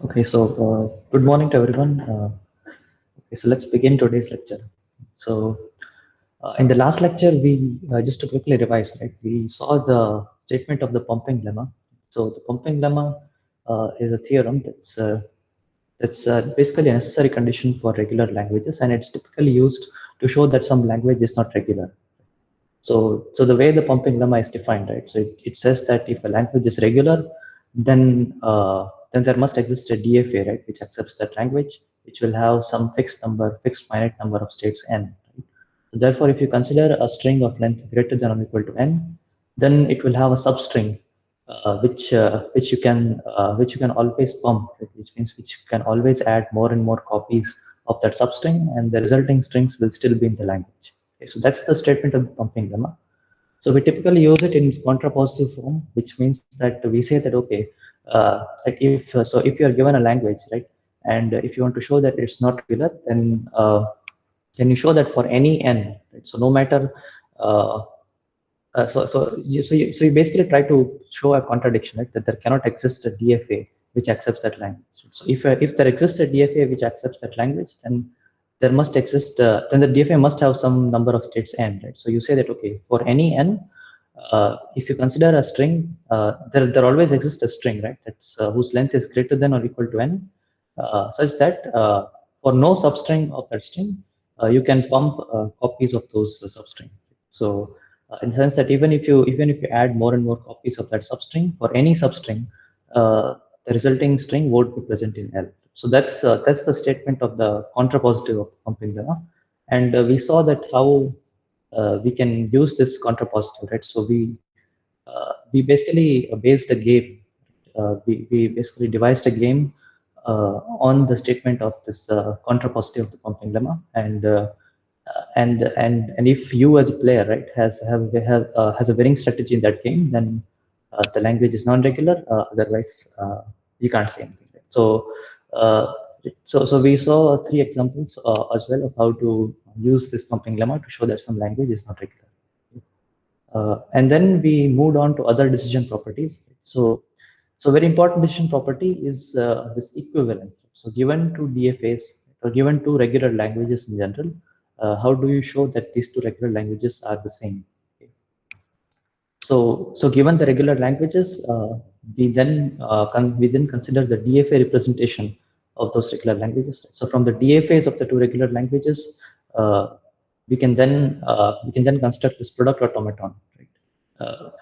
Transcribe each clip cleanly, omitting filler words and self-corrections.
Okay, so good morning to everyone. Okay, so let's begin today's lecture. So, in the last lecture, we just to quickly revise, right? We saw the statement of the pumping lemma. So, the pumping lemma is a theorem that's basically a necessary condition for regular languages, and it's typically used to show that some language is not regular. So the way the pumping lemma is defined, right? So it says that if a language is regular, then there must exist a DFA, right, which accepts that language, which will have some fixed finite number of states n. Right? So therefore, if you consider a string of length greater than or equal to n, then it will have a substring which you can always pump, right? Which means which you can always add more and more copies of that substring, and the resulting strings will still be in the language. Okay, so that's the statement of the pumping lemma. So we typically use it in contrapositive form, which means that we say that okay, if you are given a language, right, and if you want to show that it's not regular, then you show that for any n, right? So no matter uh, so you basically try to show a contradiction, right? That there cannot exist a DFA which accepts that language. So if there exists a DFA which accepts that language, then then the DFA must have some number of states n, right? So you say that okay, for any n, if you consider a string, there always exists a string, right? That's whose length is greater than or equal to n, such that for no substring of that string, you can pump copies of those substring. So in the sense that even if you add more and more copies of that substring for any substring, the resulting string won't be present in L. So that's the statement of the contrapositive of the pumping lemma, and we saw that how we can use this contrapositive, right? So we basically based a game. We basically devised a game on the statement of this contrapositive of the pumping lemma, and if you as a player, right, has a winning strategy in that game, then the language is non-regular. Otherwise, you can't say anything. Right? Uh, so we saw three examples as well of how to use this pumping lemma to show that some language is not regular. And then we moved on to other decision properties. So very important decision property is this equivalence. So given two DFAs or given two regular languages in general, how do you show that these two regular languages are the same? Okay. So given the regular languages, we then consider the DFA representation of those regular languages. So from the DFAs of the two regular languages, uh, we can then construct this product automaton, right?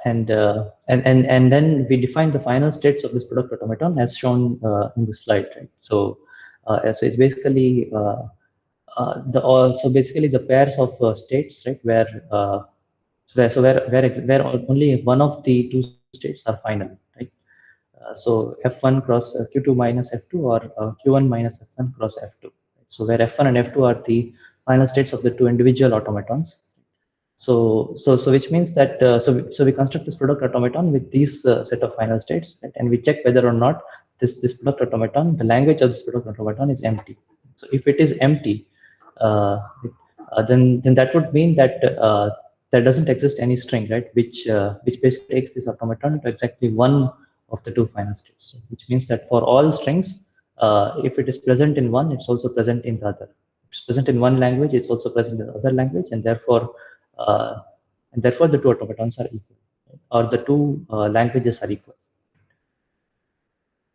And then we define the final states of this product automaton as shown in the slide, right? So it's basically so basically the pairs of states, right, where only one of the two states are final, right? So F1 cross Q2 minus F2, or Q1 minus F1 cross F2. Right? So where F1 and F2 are the final states of the two individual automatons. So which means that so we construct this product automaton with these set of final states, right? And we check whether or not this product automaton, the language of this product automaton, is empty. So if it is empty, uh, then that would mean that there doesn't exist any string, right? Which basically takes this automaton to exactly one of the two final states. Which means that for all strings, if it is present in one, it's also present in the other. If it's present in one language, it's also present in the other language, uh, and therefore the two automatons are equal, right? Or the two languages are equal.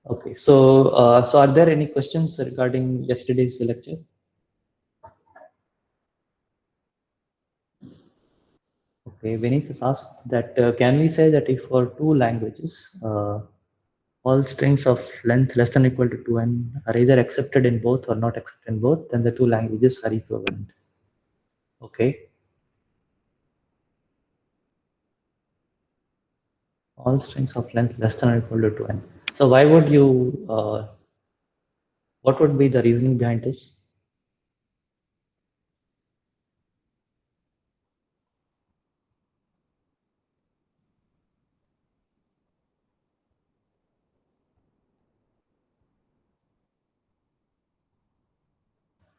Okay, so are there any questions regarding yesterday's lecture? Okay, Vineet has asked that can we say that if for two languages, all strings of length less than or equal to 2n are either accepted in both or not accepted in both, then the two languages are equivalent. Okay, all strings of length less than or equal to 2n. So why would you, what would be the reasoning behind this?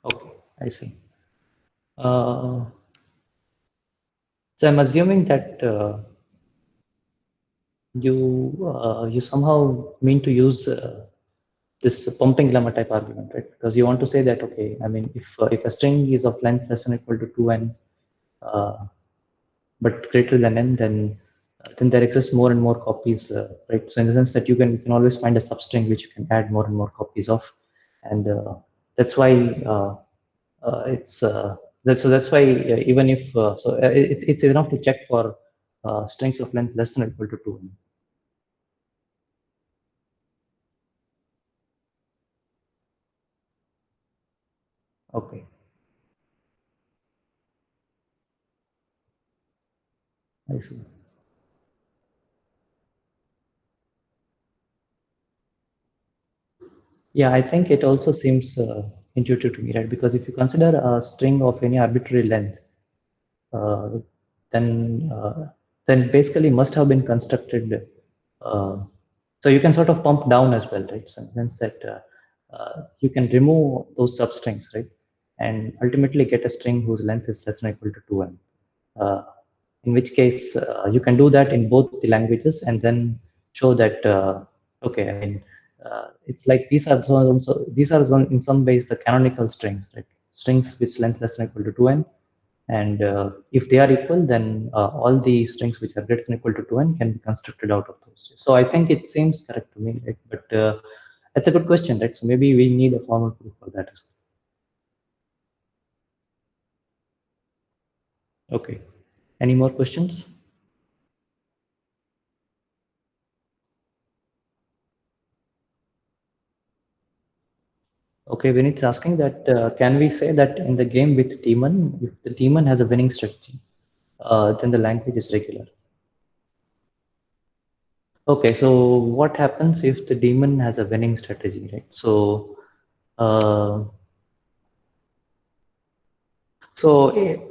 Okay, I see. Uh, so I'm assuming that you somehow mean to use this pumping lemma type argument, right? Because you want to say that, okay, I mean, if a string is of length less than or equal to 2n, but greater than n, then there exists more and more copies, right? So in the sense that you can always find a substring which you can add more and more copies of, and that's why it's that's why even if it's enough to check for strings of length less than or equal to 2n. Okay, I see. Yeah, I think it also seems intuitive to me, right? Because if you consider a string of any arbitrary length, uh, then then basically must have been constructed. Uh, so you can sort of pump down as well, right? So in the sense that you can remove those substrings, right? And ultimately get a string whose length is less than or equal to 2n. In which case you can do that in both the languages and then show that okay, I mean it's like these are in some ways the canonical strings, right? Strings which length less than or equal to 2n, and if they are equal, then all the strings which are greater than or equal to 2n can be constructed out of those. So I think it seems correct to me, right? But that's a good question, right? So maybe we need a formal proof for that as well. Okay, any more questions? Okay, Vinith is asking that can we say that in the game with Demon, if the Demon has a winning strategy, then the language is regular? Okay, so what happens if the Demon has a winning strategy, right? So, uh,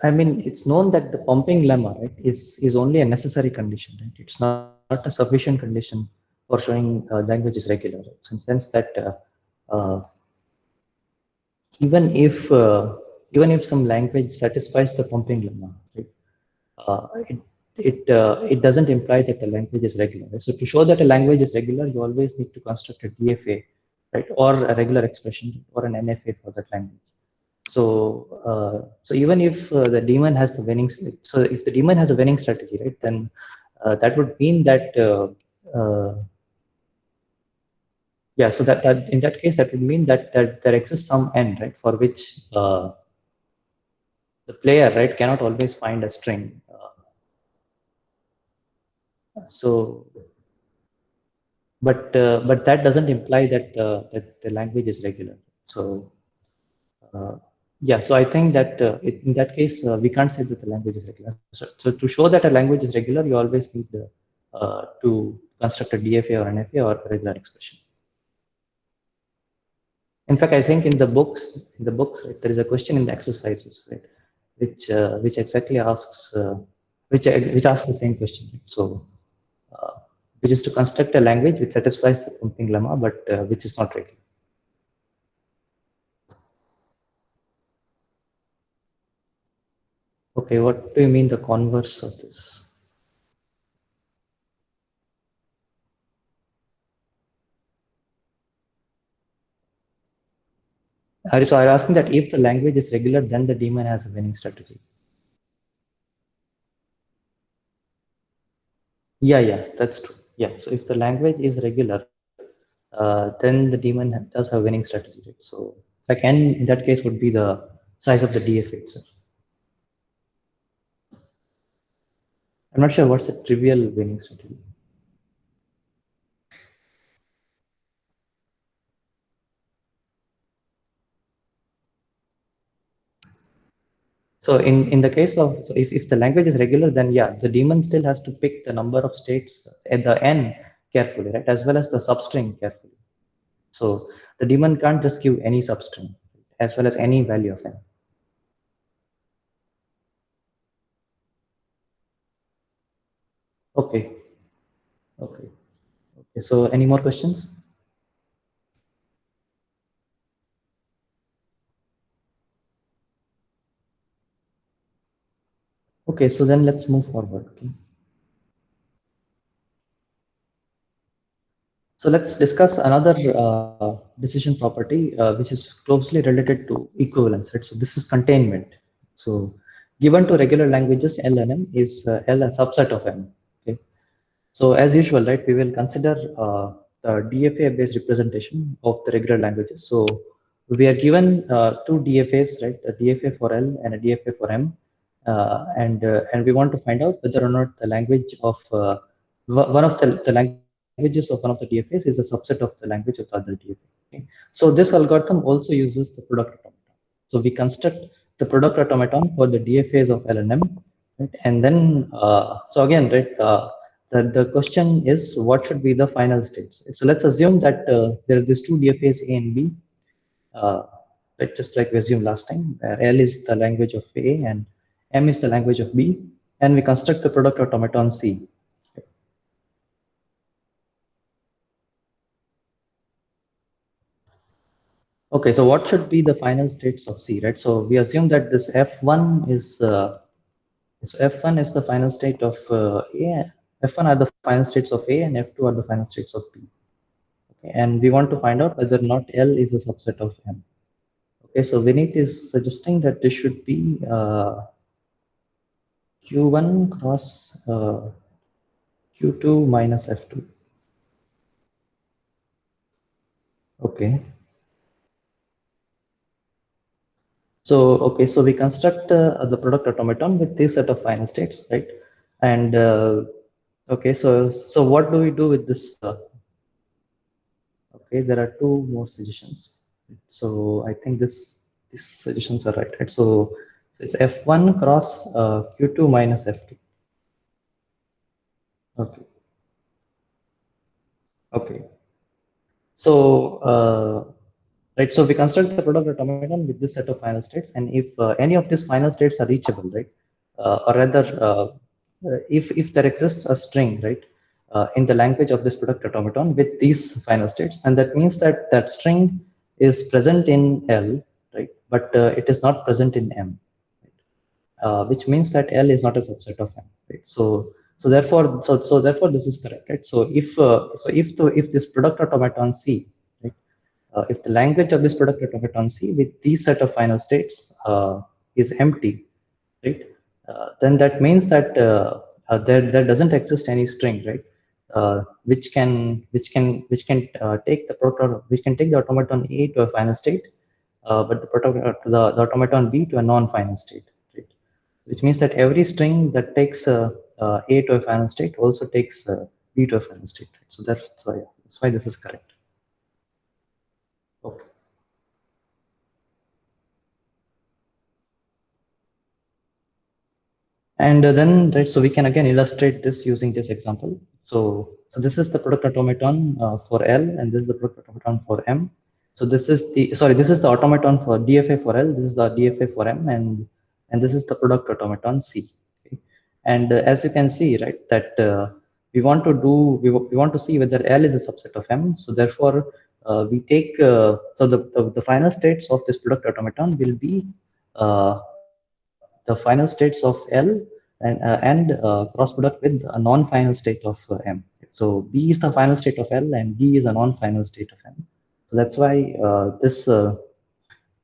I mean, it's known that the pumping lemma, right, is only a necessary condition, right? It's not a sufficient condition for showing language is regular, right? So in the sense that even if even if some language satisfies the pumping lemma, right, uh, it it doesn't imply that the language is regular. Right? So to show that a language is regular, you always need to construct a DFA, right, or a regular expression, or an NFA for that language. So so even if the daemon has the winning, so if the daemon has a winning strategy, right, then that would mean that yeah, so that in that case that would mean that there exists some end, right, for which the player, right, cannot always find a string. So but that doesn't imply that the language is regular. So uh, yeah, so I think that in that case we can't say that the language is regular. So to show that a language is regular, you always need to construct a DFA or NFA or a regular expression. In fact, I think in the books, right, there is a question in the exercises, right, which exactly asks which asks the same question. Right? So which is to construct a language which satisfies the pumping lemma, but which is not regular. Okay, what do you mean the converse of this? So I'm asking that if the language is regular, then the daemon has a winning strategy. Yeah, that's true. Yeah, so if the language is regular, then the daemon does have winning strategy. Right? So like n in that case would be the size of the DFA itself. I'm not sure what's the trivial winning strategy. So in the case of, so if the language is regular, then yeah, the daemon still has to pick the number of states at the n carefully, right, as well as the substring carefully. So the daemon can't just give any substring as well as any value of n. Okay, okay, okay. So any more questions? Okay, so then let's move forward. Okay. So let's discuss another decision property, which is closely related to equivalence, right? So this is containment. So given to regular languages, L and M is L a subset of M. Okay. So as usual, right, we will consider the DFA-based representation of the regular languages. So we are given two DFAs, right, a DFA for L and a DFA for M, and we want to find out whether or not the language of one of the languages of one of the DFAs is a subset of the language of the other DFA. Okay. So this algorithm also uses the product automaton. So we construct the product automaton for the DFAs of L and M, right? And then so again, right. The question is what should be the final states. So let's assume that there are these two DFAs A and B, right, just like we assumed last time, where L is the language of A and M is the language of B, and we construct the product automaton C. Okay, so what should be the final states of C, right? So we assume that this F1 is so F1 is the final state of A, F1 are the final states of A, and F2 are the final states of B. Okay, and we want to find out whether or not L is a subset of M. Okay, so Vineet is suggesting that this should be Q1 cross Q2 minus F2. Okay. So, okay, so we construct the product automaton with this set of final states, right? And okay, so what do we do with this? Okay, there are two more suggestions. So I think these suggestions are right? So it's F1 cross Q2 minus F2. Okay. Okay. So right, so we construct the product automaton with this set of final states, and if any of these final states are reachable, right, or rather, if there exists a string, right, in the language of this product automaton with these final states, and that means that that string is present in L, right, but it is not present in M, which means that L is not a subset of M, right? So therefore this is correct, right? So if this product automaton C, right, if the language of this product automaton C with these set of final states is empty, right, then that means that there doesn't exist any string, right, which can take the automaton A to a final state, but the automaton B to a non-final state, right? Which means that every string that takes A to a final state also takes B to a final state. Right? So that's why this is correct. Okay. And then, right, so we can again illustrate this using this example. So this is the product automaton for L, and this is the product automaton for M. So this is this is the automaton for DFA for L, this is the DFA for M, and this is the product automaton C. Okay? And as you can see, right, that we want to see whether L is a subset of M. So therefore, we take the final states of this product automaton will be the final states of L and cross product with a non-final state of M. So B is the final state of L and D is a non-final state of M. So that's why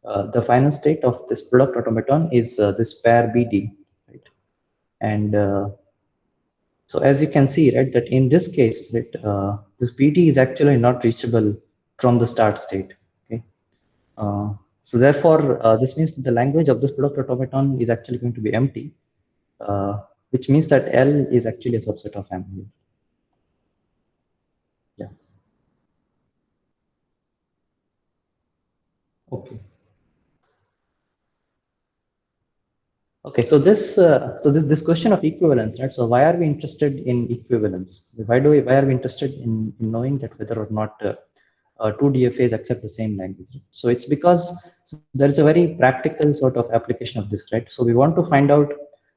the final state of this product automaton is this pair BD, right? And so as you can see, right, that in this case, that this BD is actually not reachable from the start state. Okay. So therefore, this means that the language of this product automaton is actually going to be empty, which means that L is actually a subset of M. Yeah. Okay. Okay. So this question of equivalence, right? So why are we interested in equivalence? Why are we interested in knowing that whether or not two DFAs accept the same language? So it's because there is a very practical sort of application of this, right? So we want to find out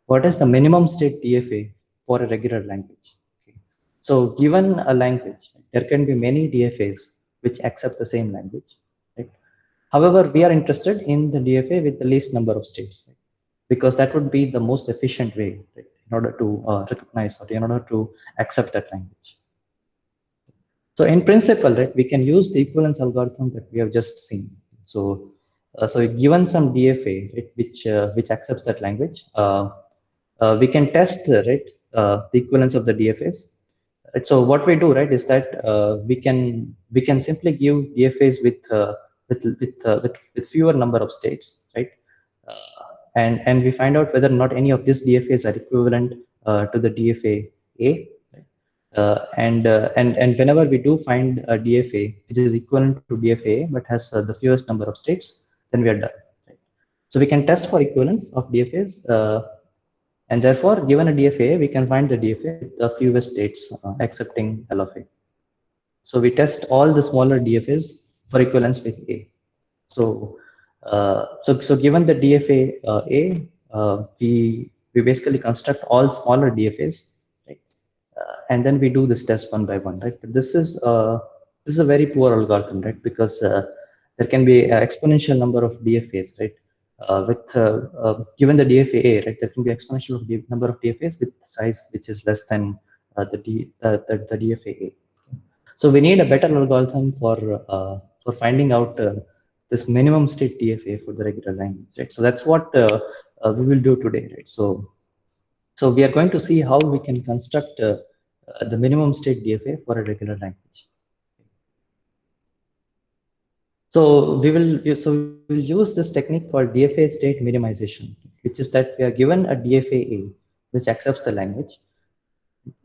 what is the minimum state DFA for a regular language. Okay. So given a language, there can be many DFAs which accept the same language. Right? However, we are interested in the DFA with the least number of states, right? Because that would be the most efficient way, right, in order to recognize or in order to accept that language. So in principle, right, we can use the equivalence algorithm that we have just seen. So given some DFA, right, which accepts that language, we can test the equivalence of the DFAs. Right? So what we do, right, is that we can simply give DFAs with fewer number of states, right, and we find out whether or not any of these DFAs are equivalent to the DFA A. And whenever we do find a DFA which is equivalent to DFA but has the fewest number of states, then we are done. Right? So we can test for equivalence of DFAs, and therefore, given a DFA, we can find the DFA with the fewest states accepting L of A. So we test all the smaller DFAs for equivalence with A. So given the DFA we basically construct all smaller DFAs, right? And then we do this test one by one, right? But this is a very poor algorithm, right? Because there can be an exponential number of DFAs, right? Given the DFA A, right, there can be exponential of the number of DFAs with size which is less than the DFA A. So we need a better algorithm for finding out this minimum state DFA for the regular language, right? So that's what we will do today, right? So we are going to see how we can construct the minimum state DFA for a regular language. So we'll use this technique called DFA state minimization, which is that we are given a DFA A which accepts the language,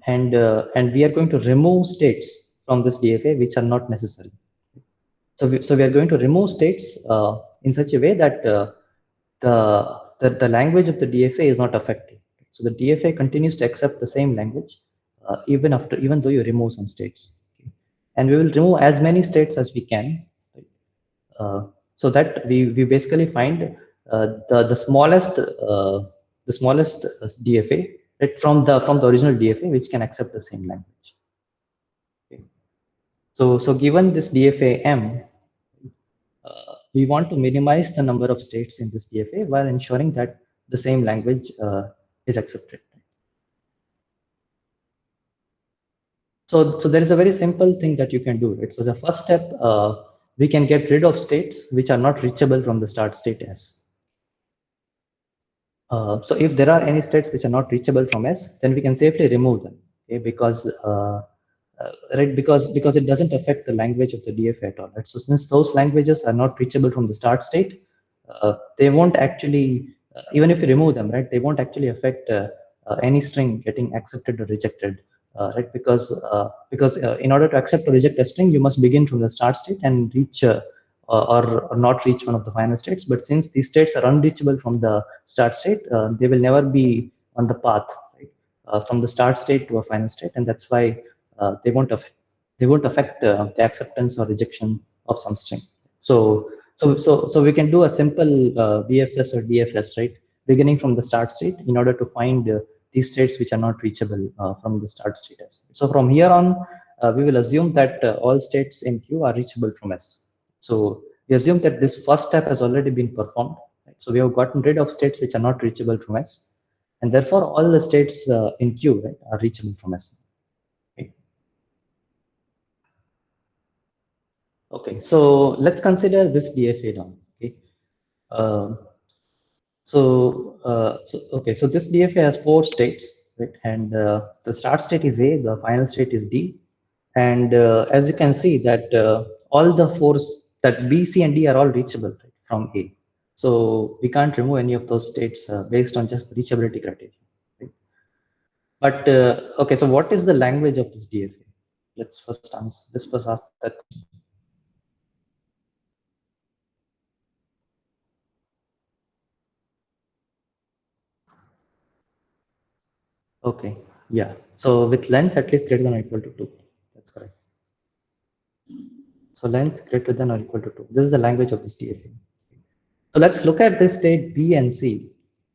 and we are going to remove states from this DFA which are not necessary. So we are going to remove states in such a way that the language of the DFA is not affected. So the DFA continues to accept the same language even though you remove some states. Okay? And we will remove as many states as we can, so that we basically find the smallest DFA, right, from the original DFA which can accept the same language. Okay. So given this DFA M, we want to minimize the number of states in this DFA while ensuring that the same language is accepted. So there is a very simple thing that you can do. Right? So the first step, we can get rid of states which are not reachable from the start state S. So if there are any states which are not reachable from S, then we can safely remove them, okay? Because it doesn't affect the language of the DFA at all. Right? So since those languages are not reachable from the start state, they won't actually, even if you remove them, right, they won't actually affect any string getting accepted or rejected, right? Because in order to accept or reject a string, you must begin from the start state and reach or not reach one of the final states. But since these states are unreachable from the start state, they will never be on the path, right, from the start state to a final state, and that's why they won't affect the acceptance or rejection of some string. So we can do a simple BFS or DFS, right, beginning from the start state in order to find these states which are not reachable from the start state S. So from here on, we will assume that all states in Q are reachable from S. So we assume that this first step has already been performed. Right? So we have gotten rid of states which are not reachable from S, and therefore all the states in Q, right, are reachable from S. Okay, so let's consider this DFA now. Okay, so this DFA has 4 states, right? And the start state is A, the final state is D, and as you can see that all the 4 that B, C, and D are all reachable, right, from A. So we can't remove any of those states based on just the reachability criteria. Right? But okay, so what is the language of this DFA? Let's first ask that question. Okay, yeah. So with length at least greater than or equal to 2. That's correct. So length greater than or equal to 2. This is the language of this DFA. So let's look at this state B and C.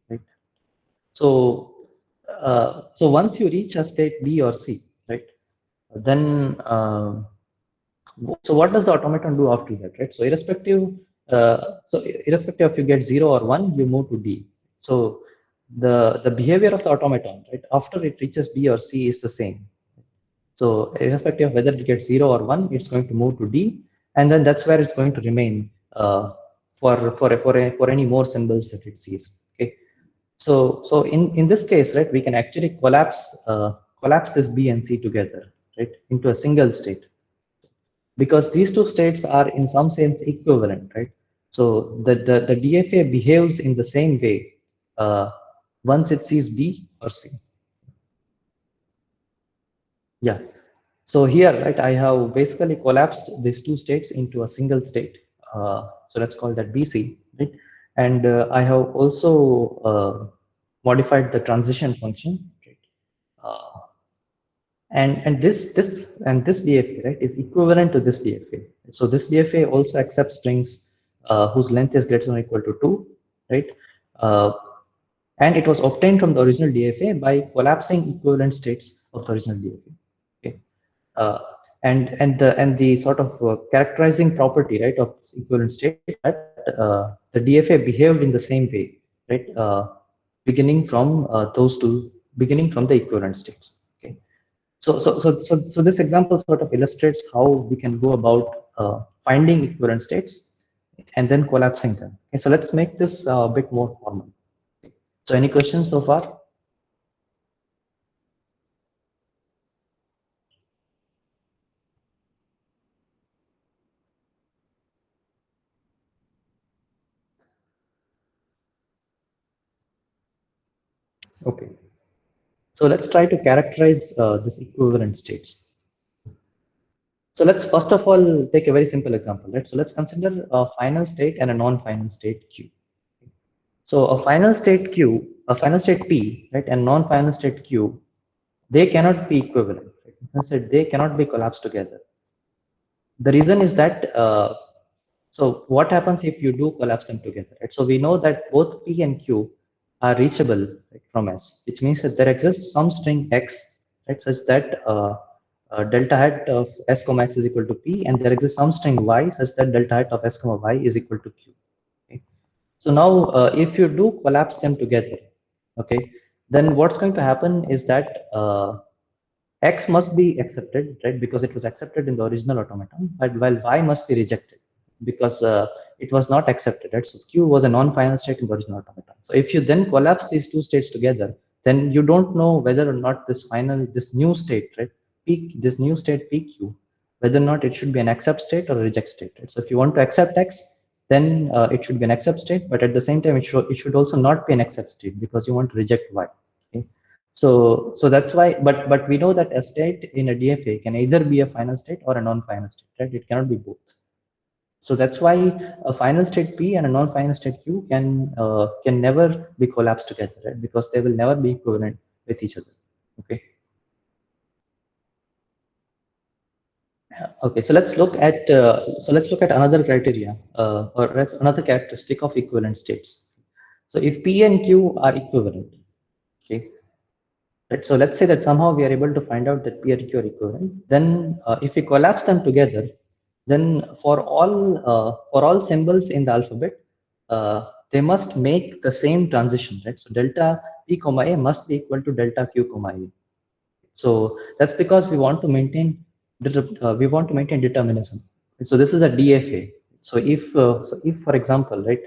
Right? So once you reach a state B or C, right, then so what does the automaton do after that, right? So irrespective if you get 0 or 1, you move to D. So the behavior of the automaton, right, after it reaches B or C is the same. So irrespective of whether it gets 0 or 1, it's going to move to D, and then that's where it's going to remain for any more symbols that it sees. Okay. So in this case, right, we can actually collapse this B and C together, right, into a single state, because these two states are in some sense equivalent, right? So the DFA behaves in the same way once it sees B or C. Yeah. So here, right, I have basically collapsed these two states into a single state. So let's call that BC, right? And I have also modified the transition function, right? And this DFA, right, is equivalent to this DFA. So this DFA also accepts strings whose length is greater than or equal to 2, right? And it was obtained from the original DFA by collapsing equivalent states of the original DFA. Okay. And the sort of characterizing property, right, of this equivalent state, that the DFA behaved in the same way, right, beginning from the equivalent states. Okay. So this example sort of illustrates how we can go about finding equivalent states and then collapsing them. Okay, so let's make this a bit more formal. So any questions so far? Okay. So let's try to characterize this equivalent states. So let's first of all take a very simple example, right? So let's consider a final state and a non-final state Q. So a final state Q, a final state P, right, and non-final state Q, they cannot be equivalent. Right? Instead, they cannot be collapsed together. The reason is that so what happens if you do collapse them together? Right? So we know that both P and Q are reachable, right, from S, which means that there exists some string X, right, such that delta hat of S comma X is equal to P, and there exists some string Y such that delta hat of S comma Y is equal to Q. Okay? So now if you do collapse them together, okay, then what's going to happen is that X must be accepted, right, because it was accepted in the original automaton, but while Y must be rejected because it was not accepted, right? So Q was a non-final state in the original automaton. So if you then collapse these two states together, then you don't know whether or not this new state, right, this new state PQ, whether or not it should be an accept state or a reject state, right? So if you want to accept X, then it should be an accept state, but at the same time, it should also not be an accept state because you want to reject Y. Okay? So that's why, but we know that a state in a DFA can either be a final state or a non-final state, right? It cannot be both. So that's why a final state P and a non-final state Q can never be collapsed together, right? Because they will never be equivalent with each other. Okay. Okay. So let's look at another criteria or another characteristic of equivalent states. So if P and Q are equivalent, okay. Right. So let's say that somehow we are able to find out that P and Q are equivalent. Then if we collapse them together, then for all symbols in the alphabet, they must make the same transition, right? So delta P comma A must be equal to delta Q comma A. So that's because we want to maintain determinism. So this is a DFA. So if for example, right,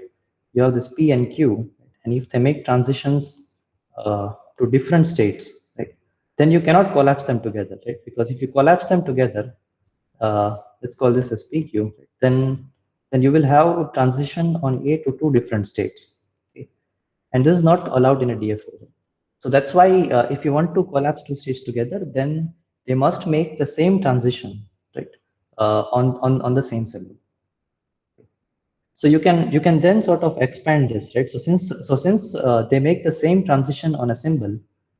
you have this P and Q, and if they make transitions to different states, right, then you cannot collapse them together, right? Because if you collapse them together, let's call this as PQ, then you will have transition on A to two different states. Okay? And this is not allowed in a DFA. So that's why if you want to collapse two states together, then they must make the same transition, right, on the same symbol. So you can then sort of expand this, right? So since they make the same transition on a symbol,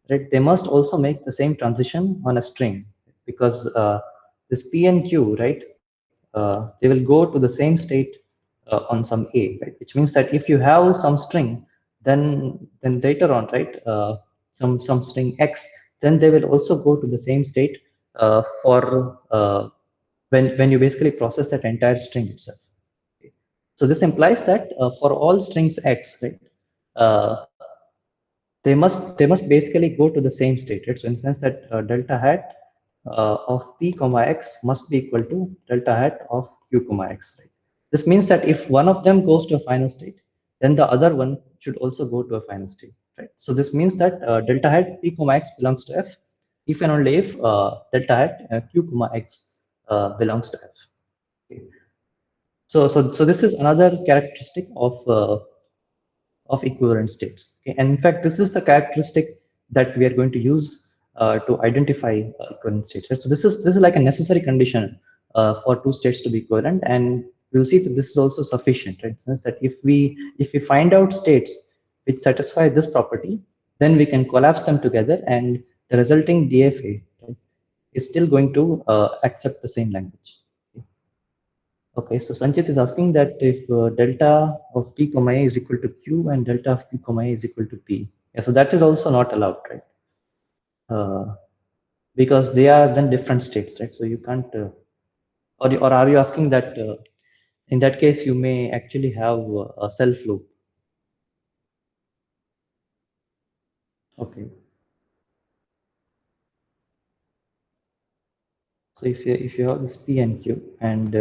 right, they must also make the same transition on a string, because this P and Q, right, they will go to the same state on some A, right? Which means that if you have some string, then later on, right, some string X, then they will also go to the same state for when you basically process that entire string itself. Okay. So this implies that for all strings X, right, uh, they must basically go to the same state, right? So in the sense that delta hat of p comma x must be equal to delta hat of q comma x. Right? This means that if one of them goes to a final state, then the other one should also go to a final state. Right? So this means that delta hat p comma x belongs to f if and only if delta hat q comma x belongs to f. Okay. So this is another characteristic of equivalent states. Okay? And in fact, this is the characteristic that we are going to use to identify equivalent states. Right? So this is like a necessary condition for two states to be equivalent, and we'll see that this is also sufficient. Right? Since that if we find out states which satisfy this property, then we can collapse them together, and the resulting DFA, right, is still going to accept the same language. Okay, so Sanchit is asking that if delta of p comma a is equal to q and delta of q comma a is equal to p. Yeah, so that is also not allowed, right? Because they are then different states, right? So you can't, or are you asking that in that case you may actually have a self loop? Okay. So if you have this p and q, and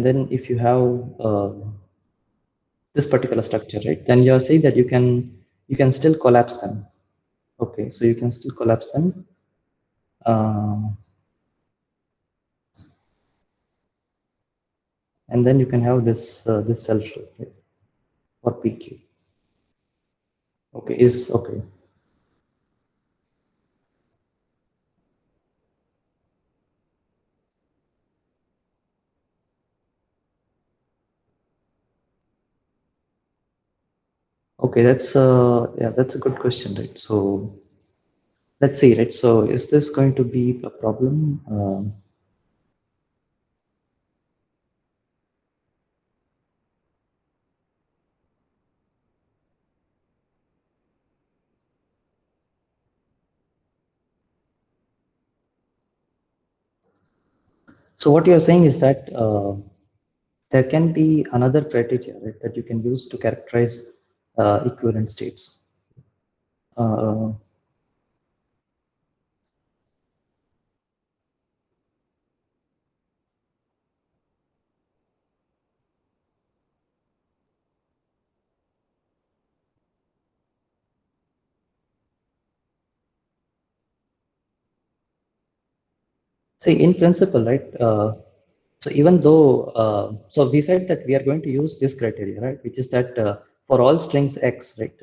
then if you have this particular structure, right? Then you're saying that you can still collapse them. Okay, so you can still collapse them. And then you can have this self loop, right, for PQ. Okay, is okay. Okay, that's a good question, right? So let's see, right? So is this going to be a problem? So what you're saying is that there can be another criteria, right, that you can use to characterize equivalent states. Uh, See, in principle, right? So even though, so we said that we are going to use this criteria, right? Which is that for all strings x, right?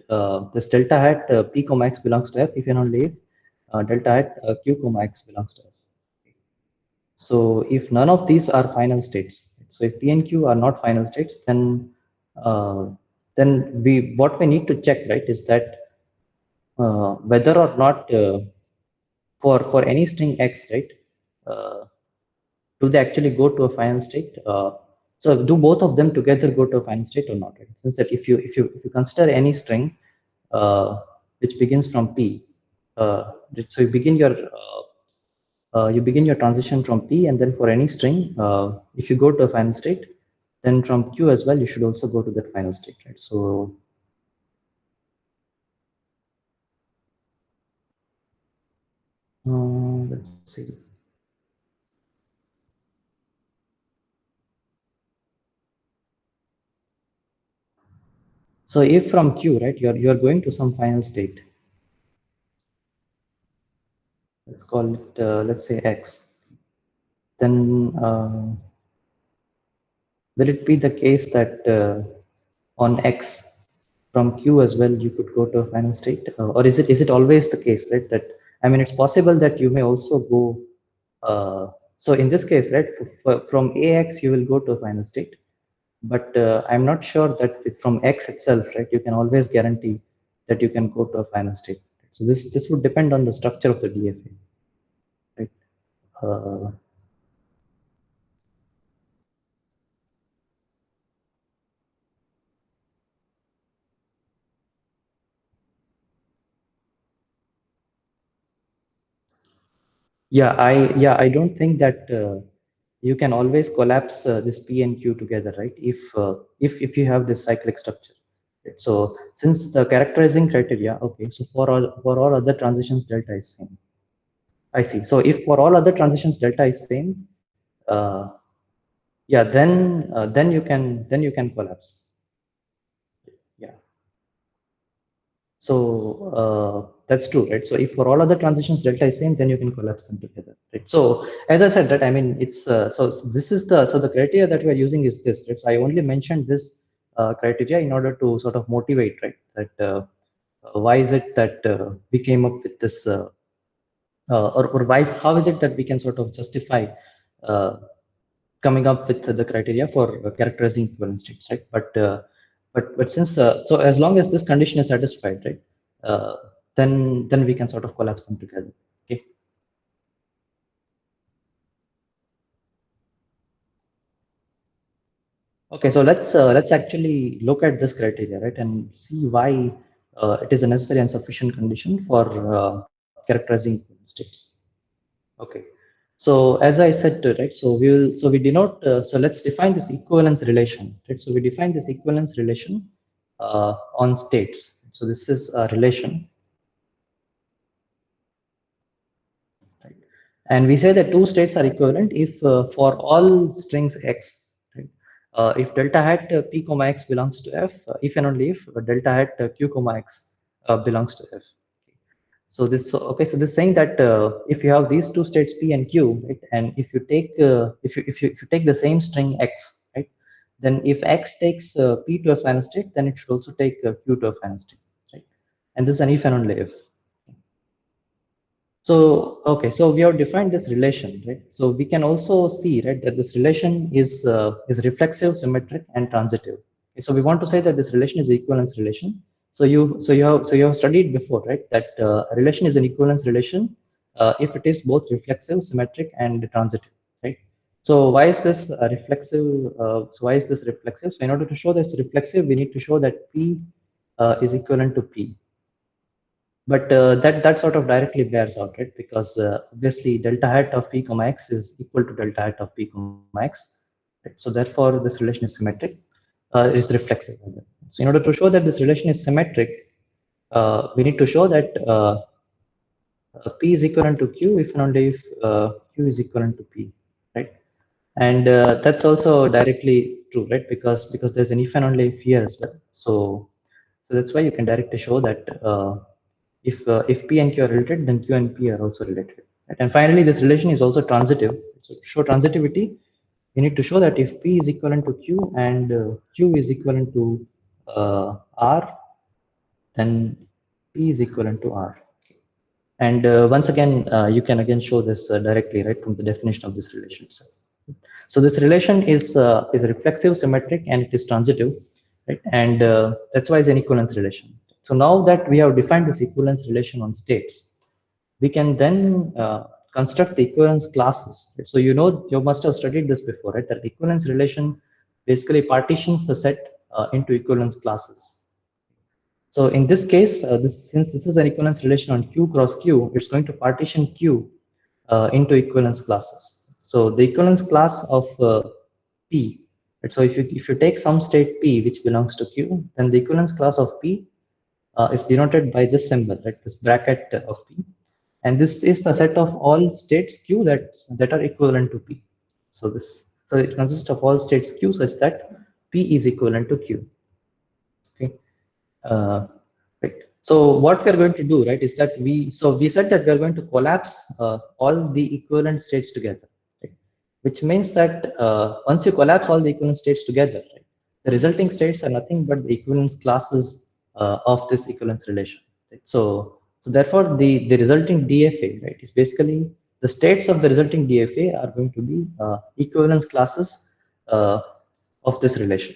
This delta hat p comma x belongs to f if and only if delta hat q comma x belongs to f. So if none of these are final states, so if p and q are not final states, uh, then what we need to check, right, is that whether or not for any string x, right? Uh, do they actually go to a final state? So do both of them together go to a final state or not? Right? Since that if you consider any string which begins from p, so you begin your transition from p, and then for any string, if you go to a final state, then from q as well, you should also go to that final state, right? So let's see. So if from q, right, you're going to some final state, let's call it let's say x, then will it be the case that on x from q as well you could go to a final state, or is it always the case, right, that I mean it's possible that you may also go so in this case, right, from ax you will go to a final state, but I'm not sure that from x itself, right, you can always guarantee that you can go to a final state. So this would depend on the structure of the DFA, right? uh, yeah, I don't think that you can always collapse this p and q together, right? If you have this cyclic structure, Right? So since the characterizing criteria, okay, so for all other transitions delta is same. I see. So if for all other transitions delta is same, yeah, then you can collapse. Yeah. So that's true, right? So if for all other transitions delta is same, then you can collapse them together, right? So as I said, that I mean it's so this is the criteria that we are using is this, right? So I only mentioned this criteria in order to sort of motivate, right? That why is it that we came up with this, or why how is it that we can sort of justify uh, coming up with the criteria for characterizing equivalent states, right? But since so as long as this condition is satisfied, right, uh, then we can sort of collapse them together. Okay. Okay. So let's actually look at this criteria, right, and see why it is a necessary and sufficient condition for characterizing equivalent states. Okay. So as I said, right, so we denote, so let's define this equivalence relation, right? So we define this equivalence relation on states. So this is a relation, right? And we say that two states are equivalent if for all strings x, right? If delta hat p comma x belongs to f, if and only if delta hat q comma x belongs to f. So this, okay, so this saying that if you have these two states p and q, right, and if you take if you take the same string x, right, then if x takes p to a final state, then it should also take q to a final state, right? And this is an if and only if. So okay, so we have defined this relation, right? So we can also see, right, that this relation is reflexive, symmetric, and transitive. Okay, so we want to say that this relation is equivalence relation. So you have studied before, right, that a relation is an equivalence relation if it is both reflexive, symmetric, and transitive, right? So why is this reflexive? So why is this reflexive? So in order to show that it's reflexive, we need to show that P is equivalent to P. But that sort of directly bears out, right? Because obviously delta hat of p comma x is equal to delta hat of p comma x. Right? So therefore, this relation is symmetric, is reflexive. So in order to show that this relation is symmetric, we need to show that p is equivalent to q if and only if q is equivalent to p, right? And that's also directly true, right? Because there's an if and only if here as well. So that's why you can directly show that if P and Q are related, then Q and P are also related. Right? And finally, this relation is also transitive. So to show transitivity, we need to show that if P is equivalent to Q and Q is equivalent to R, then P is equivalent to R. And once again, you can again show this directly, right, from the definition of this relation itself. So this relation is reflexive, symmetric, and it is transitive, right? And that's why it's an equivalence relation. So now that we have defined this equivalence relation on states, we can then construct the equivalence classes. Right? So you know, you must have studied this before, right? That equivalence relation basically partitions the set into equivalence classes. So in this case, since this is an equivalence relation on Q cross Q, it's going to partition Q into equivalence classes. So the equivalence class of P, right? So if you take some state P which belongs to Q, then the equivalence class of P is denoted by this symbol, right? This bracket of P, and this is the set of all states Q that are equivalent to P. So it consists of all states Q such that P is equivalent to Q. Okay. Right. So what we are going to do, right, is that we said that we are going to collapse all the equivalent states together, right? Which means that once you collapse all the equivalent states together, right, the resulting states are nothing but the equivalence classes of this equivalence relation. Right? So therefore, the resulting DFA, right, is basically the states of the resulting DFA are going to be equivalence classes uh, of this relation.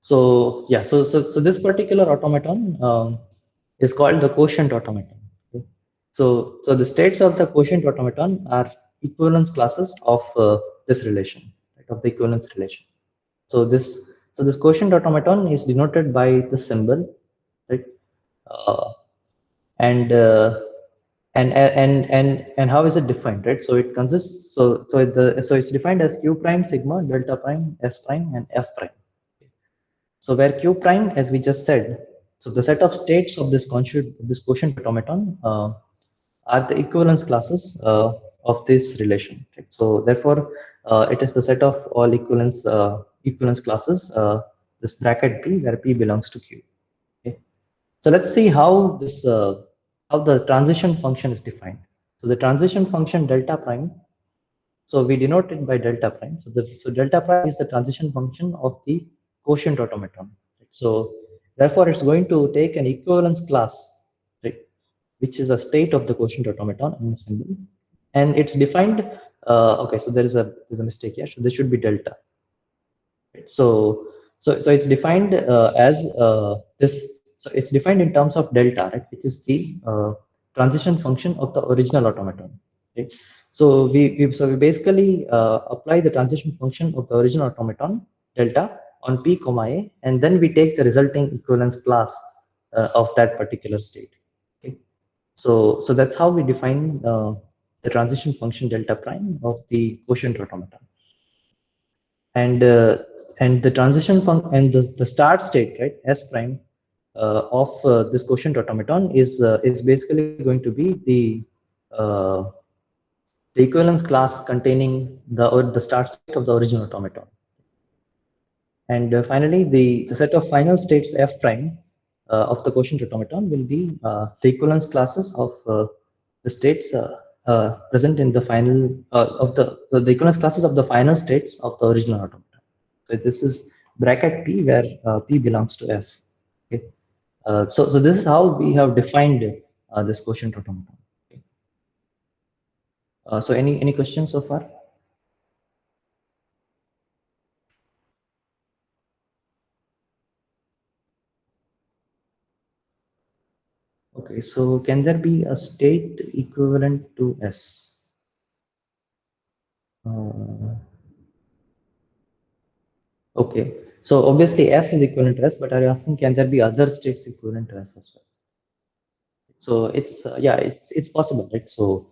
So yeah, so this particular automaton is called the quotient automaton. Okay. So the states of the quotient automaton are equivalence classes of this relation, right, of the equivalence relation. So this quotient automaton is denoted by the symbol, right? Uh, and and how is it defined, right? So it consists, so it's defined as q prime sigma delta prime s prime and f prime. So where q prime, as we just said, so the set of states of this quotient automaton are the equivalence classes of this relation. Right? So therefore, it is the set of all equivalence classes, this bracket P, where P belongs to Q. Okay. So let's see how the transition function is defined. So the transition function delta prime. So we denote it by delta prime. So delta prime is the transition function of the quotient automaton. Right? So therefore, it's going to take an equivalence class, right, which is a state of the quotient automaton in a symbol, and it's defined. Okay, so there's a mistake here. So there should be delta. Right? So it's defined as this. So it's defined in terms of delta, right, which is the transition function of the original automaton. Right? So we basically apply the transition function of the original automaton delta on p comma a, and then we take the resulting equivalence class of that particular state. Okay. So that's how we define the transition function delta prime of the quotient automaton. And the transition function and the start state, right, s prime of this quotient automaton is basically going to be uh, the equivalence class containing the start state of the original automaton. And finally, the set of final states f prime of the quotient automaton will be the equivalence classes of the states present in the final so the equivalence classes of the final states of the original automaton. So this is bracket P, where P belongs to F. Okay. So this is how we have defined this quotient automaton. Okay. So any questions so far? Okay, so can there be a state equivalent to S? Okay, so obviously S is equivalent to S, but are you asking can there be other states equivalent to S as well? So it's yeah, it's possible, right? So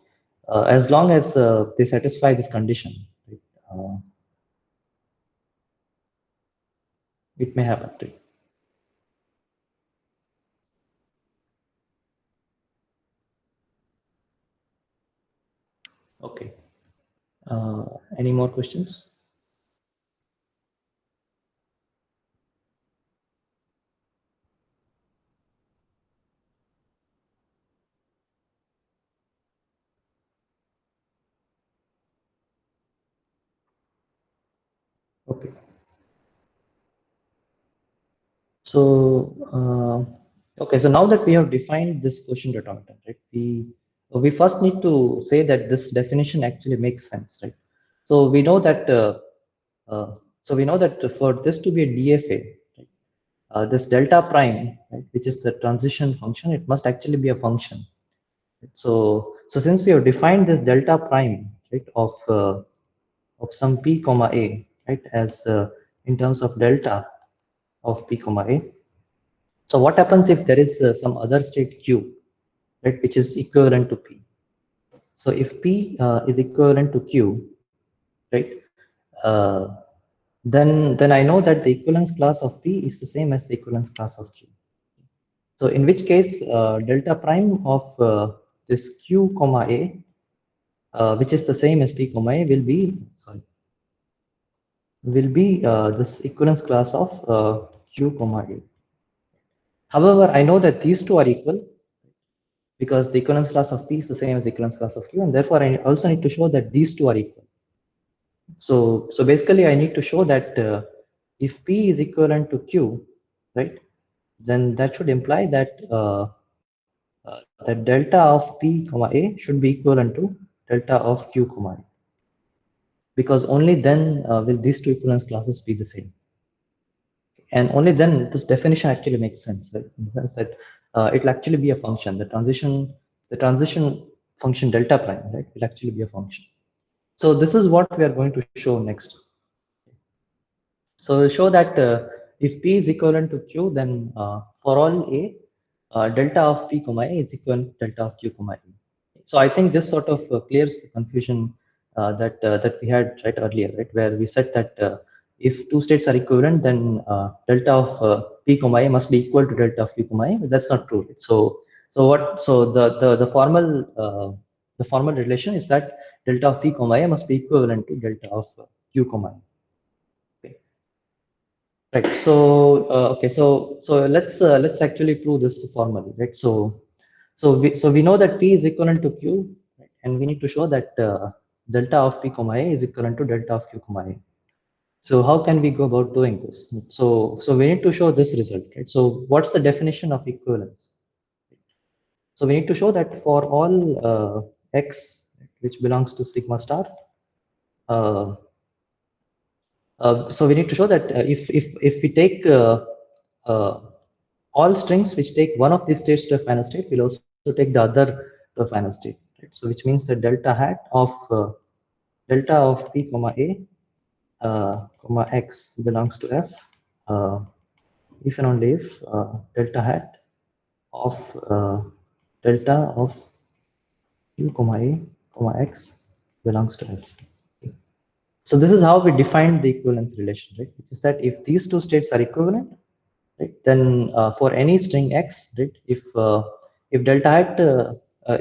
as long as they satisfy this condition, right, it may happen. Right? Okay. Any more questions? Okay. So okay, so now that we have defined this quotient automaton, right? We first need to say that this definition actually makes sense, right? So we know that for this to be a DFA, right, this delta prime, right, which is the transition function, it must actually be a function. Right? So since we have defined this delta prime, right, of some p comma a, right, as in terms of delta of p comma a. So what happens if there is some other state q, right, which is equivalent to p? So if p is equivalent to q, right, uh, then I know that the equivalence class of p is the same as the equivalence class of q. So in which case delta prime of this q comma a, which is the same as p comma a, will be this equivalence class of q comma a. However, I know that these two are equal because the equivalence class of P is the same as the equivalence class of Q, and therefore I also need to show that these two are equal. So basically I need to show that if P is equivalent to Q, right, then that should imply that that delta of P comma A should be equivalent to delta of Q comma A, because only then will these two equivalence classes be the same. And only then this definition actually makes sense, right? In the sense that it will actually be a function. The transition function delta prime, right, will actually be a function. So this is what we are going to show next. So we'll show that if P is equivalent to Q, then for all A, delta of P comma A is equivalent to delta of Q comma A. So I think this sort of clears the confusion that we had right earlier, right, where we said that if two states are equivalent, then delta of p comma a must be equal to delta of q comma a. But that's not true. So the formal relation is that delta of p comma a must be equivalent to delta of q comma a. Okay. Right. So let's actually prove this formally. Right. So we know that p is equivalent to q, right? And we need to show that delta of p comma a is equivalent to delta of q comma a. So how can we go about doing this? So we need to show this result, right? So what's the definition of equivalence? So we need to show that for all x which belongs to sigma star, uh, so we need to show that if we take uh, all strings which take one of these states to a final state, we'll also take the other to a final state. Right? So which means that delta hat of delta of p comma a comma x belongs to f if and only if delta hat of delta of q comma a comma x belongs to f. So this is how we define the equivalence relation, right? Which is that if these two states are equivalent, right, then for any string x, right, if delta hat,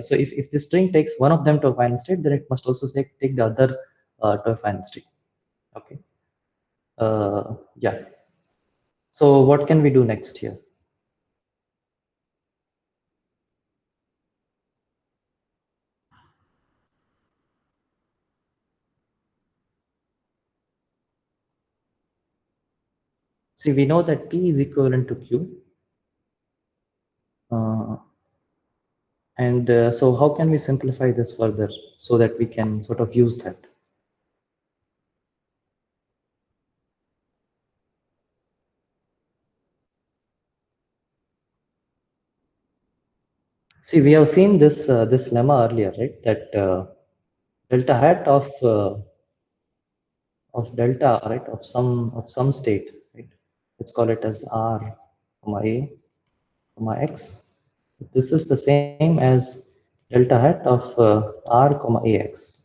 so if the string takes one of them to a final state, then it must also take the other to a final state. Okay. Yeah. So what can we do next here? See, we know that p is equivalent to q. And so how can we simplify this further so that we can sort of use that? See, we have seen this lemma earlier, right? That delta hat of delta, right, of some state, right? Let's call it as r comma a comma x. This is the same as delta hat of r comma ax.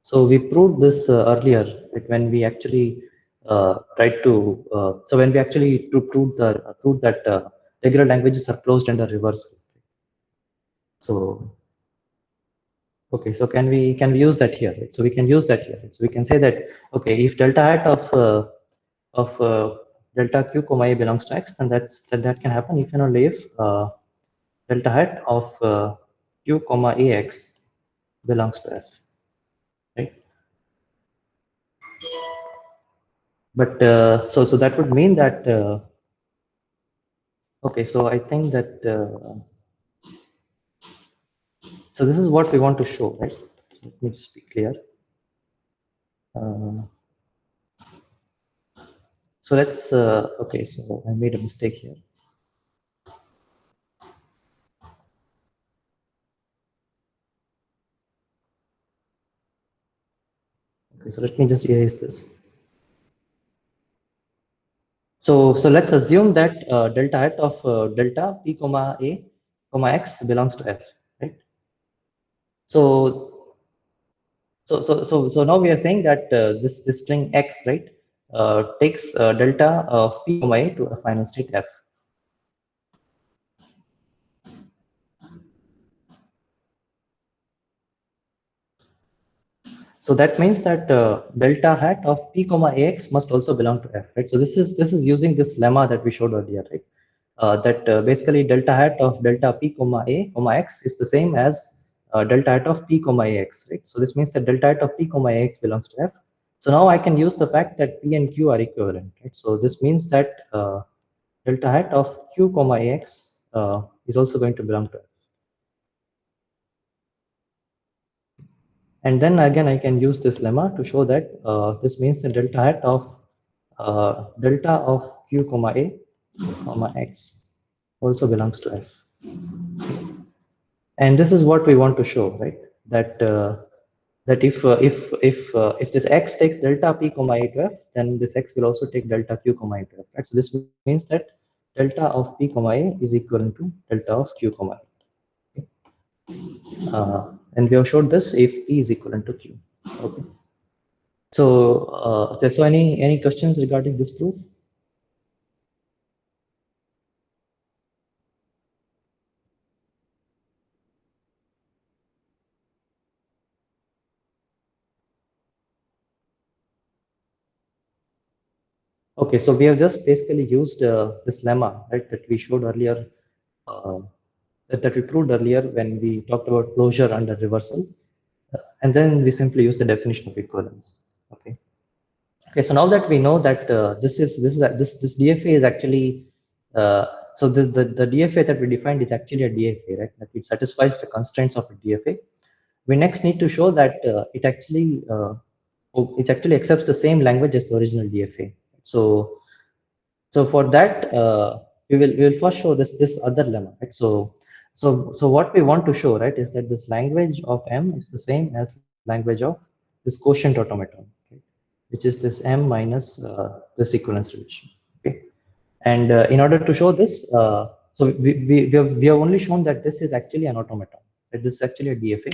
So we proved this earlier, like when we actually tried to. So when we actually proved that regular languages are closed under reversal. So okay, so can we use that here? Right? So we can use that here. So we can say that okay, if delta hat of delta q comma a belongs to x, then that can happen if and only if delta hat of q comma ax belongs to f, right? But so that would mean that okay, so I think that so this is what we want to show, right? Let me just be clear. Uh, so let's okay, so I made a mistake here. Okay, so let me just erase this. So let's assume that delta hat of delta p comma a comma x belongs to f, right? So now we are saying that this string x, right, takes delta of p comma a to a final state f. So that means that delta hat of p comma ax must also belong to f, right? So this is using this lemma that we showed earlier, right? That basically delta hat of delta p comma a comma x is the same as delta hat of p comma ax, right? So this means that delta hat of p comma ax belongs to f. So now I can use the fact that p and q are equivalent, right? So this means that delta hat of q comma ax is also going to belong to f. And then again, I can use this lemma to show that this means the delta hat of delta of q comma a comma x also belongs to f. And this is what we want to show, right? That if this x takes delta p comma a to f, then this x will also take delta q comma a to f. Right? So this means that delta of p comma a is equivalent to delta of q comma a. Okay? And we have showed this if p is equivalent to q. Okay. So any questions regarding this proof? Okay, so we have just basically used this lemma, right, that we showed earlier, uh, that we proved earlier when we talked about closure under reversal, and then we simply use the definition of equivalence. Okay. Okay, so now that we know that this DFA is actually so the DFA that we defined is actually a DFA, right? That it satisfies the constraints of a DFA. We next need to show that it actually accepts the same language as the original DFA. So for that, we will first show this other lemma, right? So what we want to show, right, is that this language of M is the same as language of this quotient automaton, okay, which is this M minus this equivalence relation. Okay, and in order to show this, so we have only shown that this is actually an automaton, that this is actually a DFA,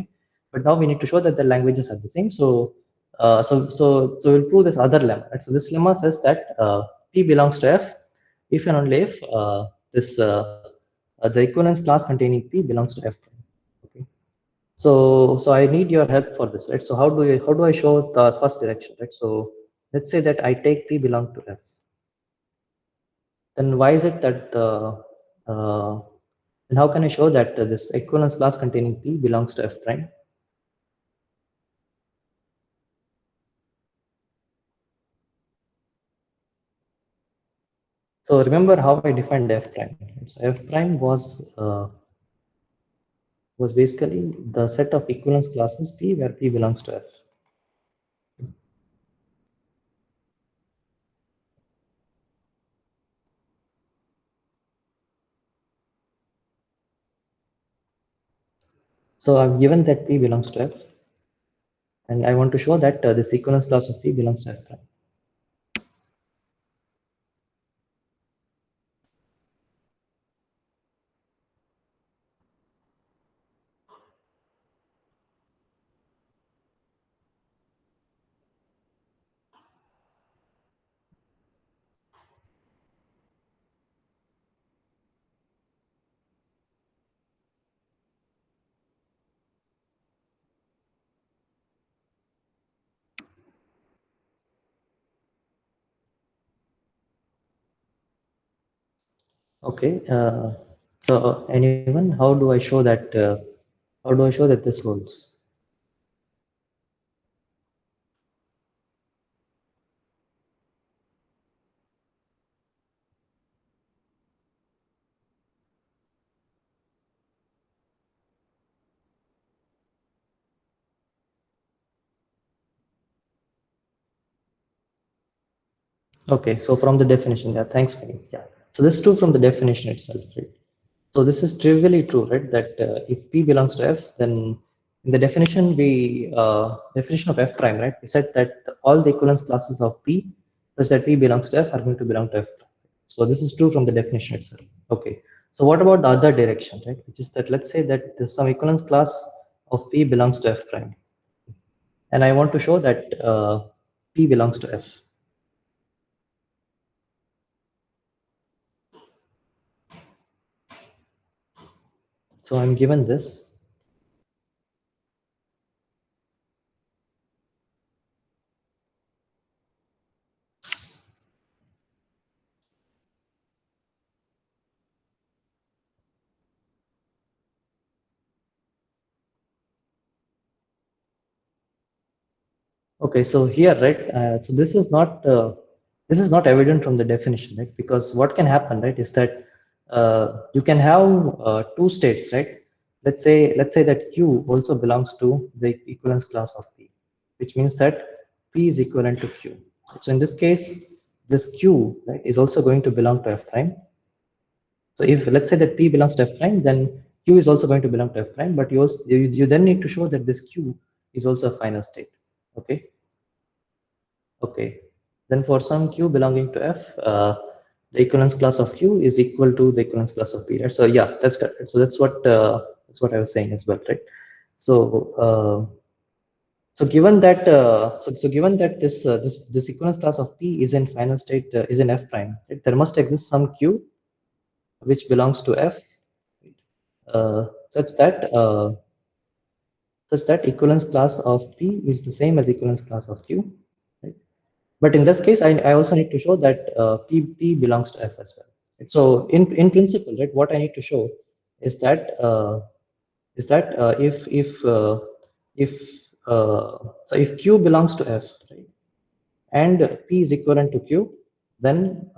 but now we need to show that the languages are the same. So we'll prove this other lemma. Right? So this lemma says that P belongs to F if and only if the equivalence class containing P belongs to F. Okay. So I need your help for this, right? So how do I show the first direction, right? So let's say that I take P belong to F. Then why is it that then how can I show that this equivalence class containing P belongs to F prime? So remember how I defined F prime. So F prime was basically the set of equivalence classes P where P belongs to F. So I've given that P belongs to F, and I want to show that this equivalence class of P belongs to F prime. Okay. So anyone, how do I show that? How do I show that this holds? Okay, so from the definition, yeah, thanks, Vinny. Yeah. So this is true from the definition itself, right? So this is trivially true, right? That if P belongs to F, then in the definition of F prime, right? We said that all the equivalence classes of P, such that P belongs to F, are going to belong to F prime. So this is true from the definition itself. Okay. So what about the other direction, right? Which is that let's say that there's some equivalence class of P belongs to F prime, and I want to show that P belongs to F. So I'm given this. Okay, so here, right? So this is not evident from the definition, right? Because what can happen, right, is that you can have two states, right? Let's say that Q also belongs to the equivalence class of P, which means that P is equivalent to Q. So in this case, this Q, right, is also going to belong to F prime. So if let's say that P belongs to F prime, then Q is also going to belong to F prime, but you then need to show that this Q is also a final state. Okay. Okay. Then for some Q belonging to F, the equivalence class of Q is equal to the equivalence class of P, right? So yeah, that's correct. So that's what I was saying as well, right? So So given that given that this equivalence class of P is in final state is in F prime, right? There must exist some Q which belongs to F uh, such that uh, such that equivalence class of P is the same as equivalence class of Q. Right? But in this case, I also need to show that P belongs to F as well. Right? So in principle, right, what I need to show is that if so if Q belongs to F, right, and P is equivalent to Q, then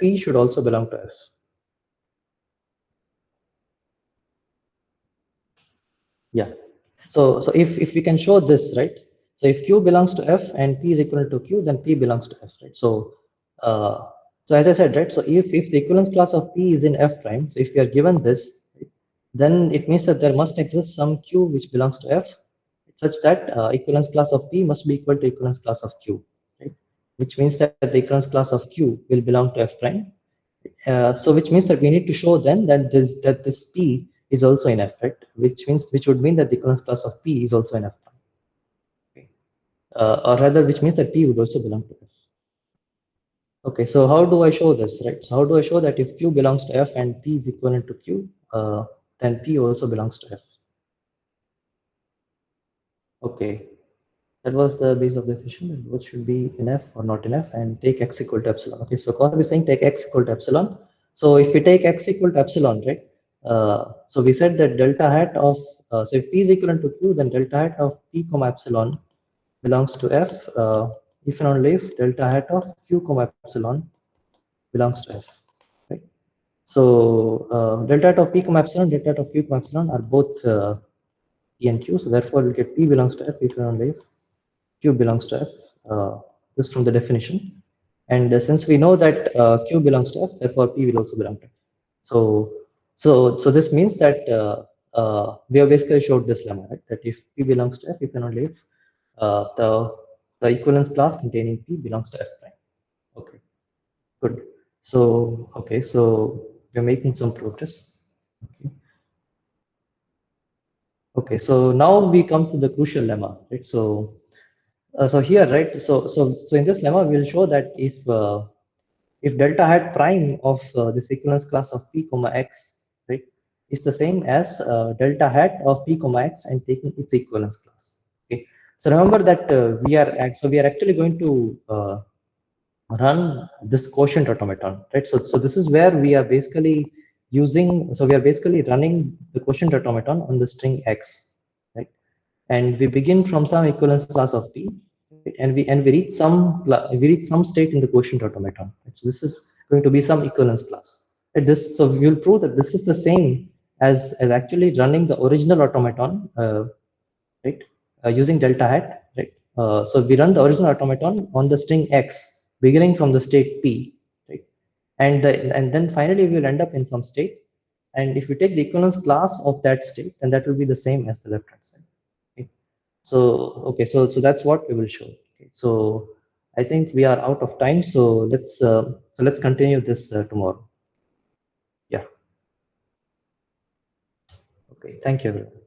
P should also belong to F. Yeah. So if we can show this, right? So if Q belongs to F and P is equivalent to Q, then P belongs to F, right? Uh, so as I said, right? So if the equivalence class of P is in F prime, so if we are given this, right, then it means that there must exist some Q which belongs to F, such that equivalence class of P must be equal to equivalence class of Q, right? Which means that the equivalence class of Q will belong to F prime. So which means that we need to show then that this P is also in F, right? Which would mean that the equivalence class of P is also in F prime. Okay. Or rather, which means that P would also belong to F. Okay, so how do I show this, right? So how do I show that if Q belongs to F and P is equivalent to Q, then P also belongs to F? Okay, that was the base of the definition. What should be in F or not in F, and take x equal to epsilon. Okay, so Concept is saying take x equal to epsilon. So if we take x equal to epsilon, right? So we said that delta hat of so if P is equivalent to Q, then delta hat of P comma epsilon belongs to F. If and only if delta hat of Q comma epsilon belongs to F. Right. So delta hat of P comma epsilon, delta hat of Q comma epsilon are both P and Q. So therefore we get P belongs to F if and only if Q belongs to F. This from the definition. And since we know that Q belongs to F, therefore P will also belong to F. So this means that we have basically showed this lemma, right? That if P belongs to F, if and only if the equivalence class containing P belongs to F prime. Okay, good. So we're making some progress. Okay, so now we come to the crucial lemma, right? So here, right? So in this lemma, we'll show that if delta hat prime of this equivalence class of P comma X, right, is the same as delta hat of P comma X and taking its equivalence class. Okay. So remember that we are actually going to run this quotient automaton, right? So this is where we are basically running the quotient automaton on the string X, right? And we begin from some equivalence class of P, right? and we reach some state in the quotient automaton. Right? So this is going to be some equivalence class. Right? So we will prove that this is the same as actually running the original automaton, right? Using delta hat, right? So we run the original automaton on the string X, beginning from the state P, right? And then finally we will end up in some state. And if we take the equivalence class of that state, then that will be the same as the left hand side. Okay. So okay, so that's what we will show. Okay. So I think we are out of time. So let's continue this tomorrow. Yeah. Okay. Thank you, everyone.